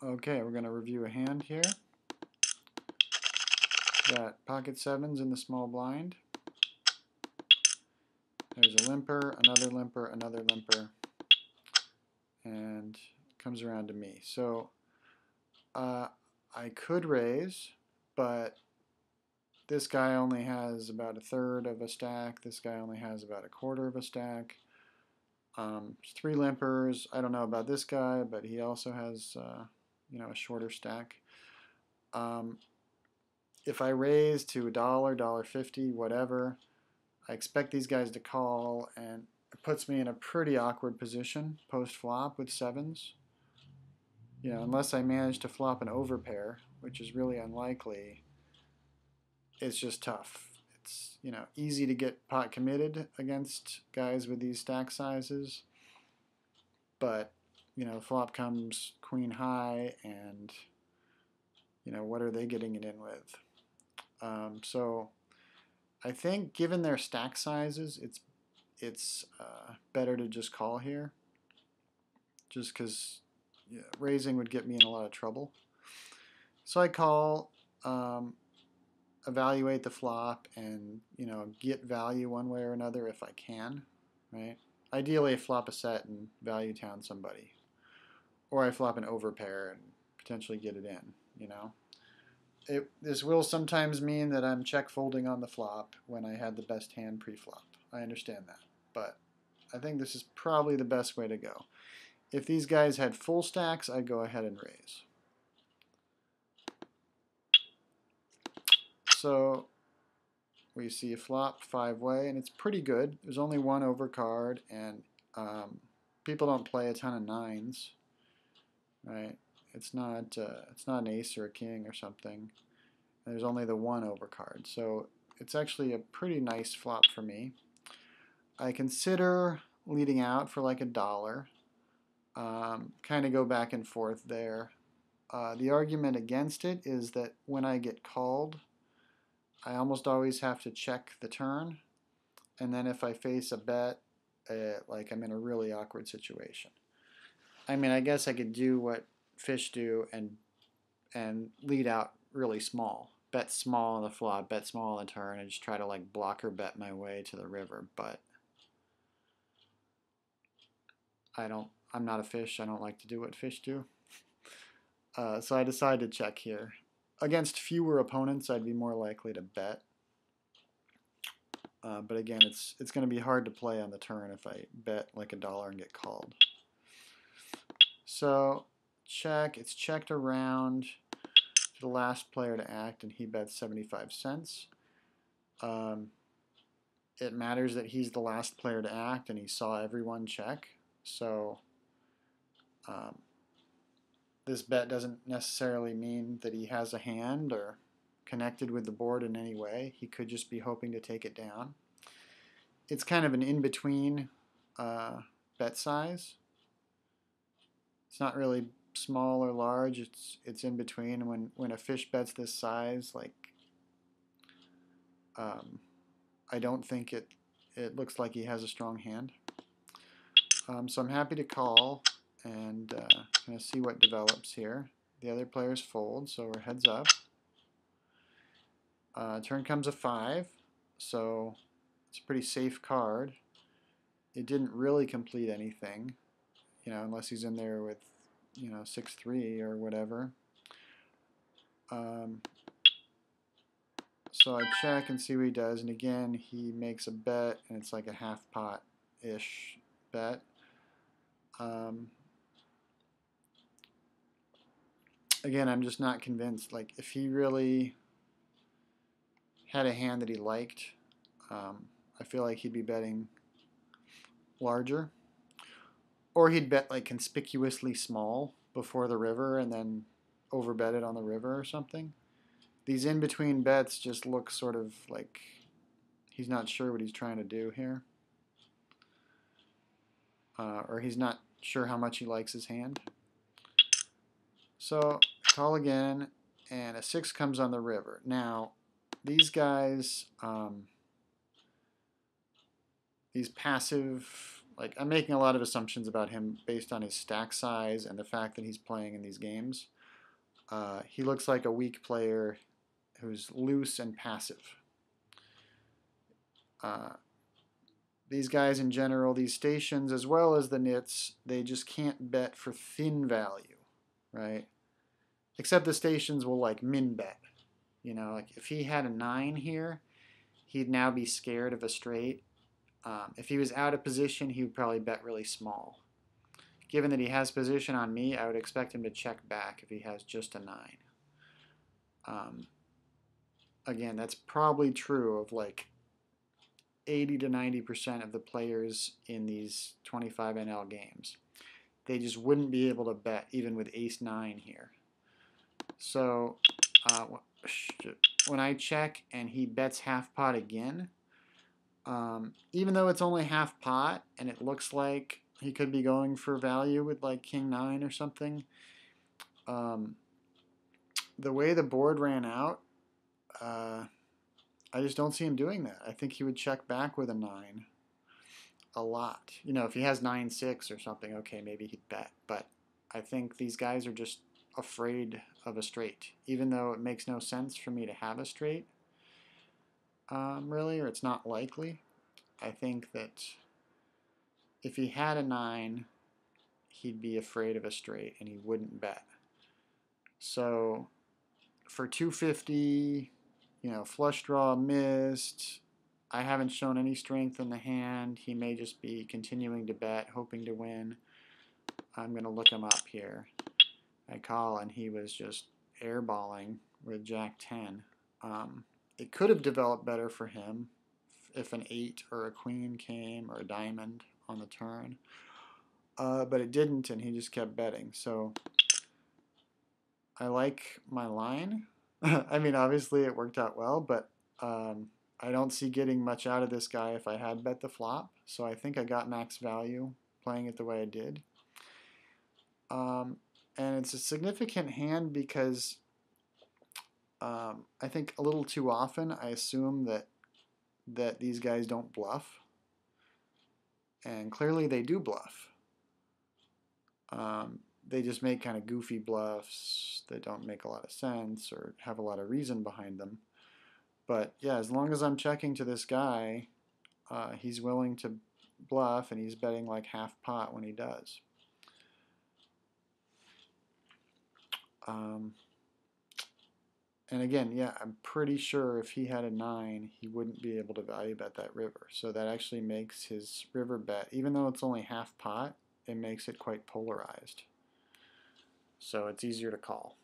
Okay, we're going to review a hand here. Got pocket sevens in the small blind. There's a limper, another limper, another limper, and it comes around to me. So I could raise, but this guy only has about a third of a stack. This guy only has about a quarter of a stack. There's three limpers. I don't know about this guy, but he also has a shorter stack. If I raise to $1, $1.50, whatever, I expect these guys to call, and it puts me in a pretty awkward position post-flop with sevens. Unless I manage to flop an overpair, which is really unlikely, it's just tough. It's easy to get pot committed against guys with these stack sizes, but flop comes queen high, and what are they getting it in with? So I think given their stack sizes, it's better to just call here, just because raising would get me in a lot of trouble. So I call, evaluate the flop, and get value one way or another if I can, right? Ideally, I flop a set and value town somebody, or I flop an overpair and potentially get it in. This will sometimes mean that I'm check folding on the flop when I had the best hand pre-flop. I understand that, but I think this is probably the best way to go. If these guys had full stacks, I'd go ahead and raise. So we see a flop five-way, and it's pretty good. There's only one overcard, and people don't play a ton of nines, right? It's not an ace or a king or something. There's only the one overcard, so it's actually a pretty nice flop for me. I consider leading out for like $1. Kind of go back and forth there. The argument against it is that when I get called, I almost always have to check the turn, and then if I face a bet, like I'm in a really awkward situation. I mean, I guess I could do what fish do and lead out really small. Bet small on the flop, bet small on the turn, and just try to like blocker bet my way to the river. But I'm not a fish. I don't like to do what fish do. So I decided to check here. Against fewer opponents, I'd be more likely to bet. But again, it's going to be hard to play on the turn if I bet like $1 and get called. So check. It's checked around to the last player to act, and he bets 75 cents. It matters that he's the last player to act, and he saw everyone check. So this bet doesn't necessarily mean that he has a hand or connected with the board in any way. He could just be hoping to take it down. It's kind of an in-between bet size. It's not really small or large. It's in between. When a fish bets this size, like I don't think it looks like he has a strong hand. So I'm happy to call and kind of see what develops here. The other players fold, so we're heads up. Turn comes a 5, so it's a pretty safe card. It didn't really complete anything, unless he's in there with 6-3 or whatever. So I check and see what he does, and again he makes a bet, and it's like a half pot-ish bet. Again, I'm just not convinced. Like, if he really had a hand that he liked, I feel like he'd be betting larger. Or he'd bet like conspicuously small before the river and then overbet it on the river or something. These in-between bets just look sort of like he's not sure what he's trying to do here. Or he's not sure how much he likes his hand. So call again, and a 6 comes on the river. Now, these guys, these passive like I'm making a lot of assumptions about him based on his stack size and the fact that he's playing in these games. He looks like a weak player who's loose and passive. These guys in general, these stations as well as the nits, they just can't bet for thin value, right? Except the stations will like min bet. You know, like if he had a 9 here, he'd now be scared of a straight. If he was out of position, he would probably bet really small. Given that he has position on me, I would expect him to check back if he has just a 9. Again, that's probably true of like 80 to 90% of the players in these 25 NL games. They just wouldn't be able to bet even with ace 9 here. So when I check and he bets half pot again, even though it's only half pot and it looks like he could be going for value with like king 9 or something, the way the board ran out, I just don't see him doing that. I think he would check back with a 9 a lot. You know, if he has 9-6 or something, okay, maybe he'd bet. But I think these guys are just afraid of a straight, even though it makes no sense for me to have a straight, really, or it's not likely. I think that if he had a 9, he'd be afraid of a straight and he wouldn't bet. So for 250, you know, flush draw missed. I haven't shown any strength in the hand. He may just be continuing to bet, hoping to win. I'm going to look him up here. I call, and he was just airballing with Jack 10. It could have developed better for him if an 8 or a queen came or a diamond on the turn. But it didn't, and he just kept betting. So I like my line. I mean, obviously it worked out well, but I don't see getting much out of this guy if I had bet the flop. So I think I got max value playing it the way I did. And it's a significant hand because I think a little too often I assume that these guys don't bluff. And clearly they do bluff. They just make kind of goofy bluffs that don't make a lot of sense or have a lot of reason behind them. But yeah, as long as I'm checking to this guy, he's willing to bluff, and he's betting like half pot when he does. And again, yeah, I'm pretty sure if he had a 9, he wouldn't be able to value bet that river. So that actually makes his river bet, even though it's only half pot, it makes it quite polarized. So it's easier to call.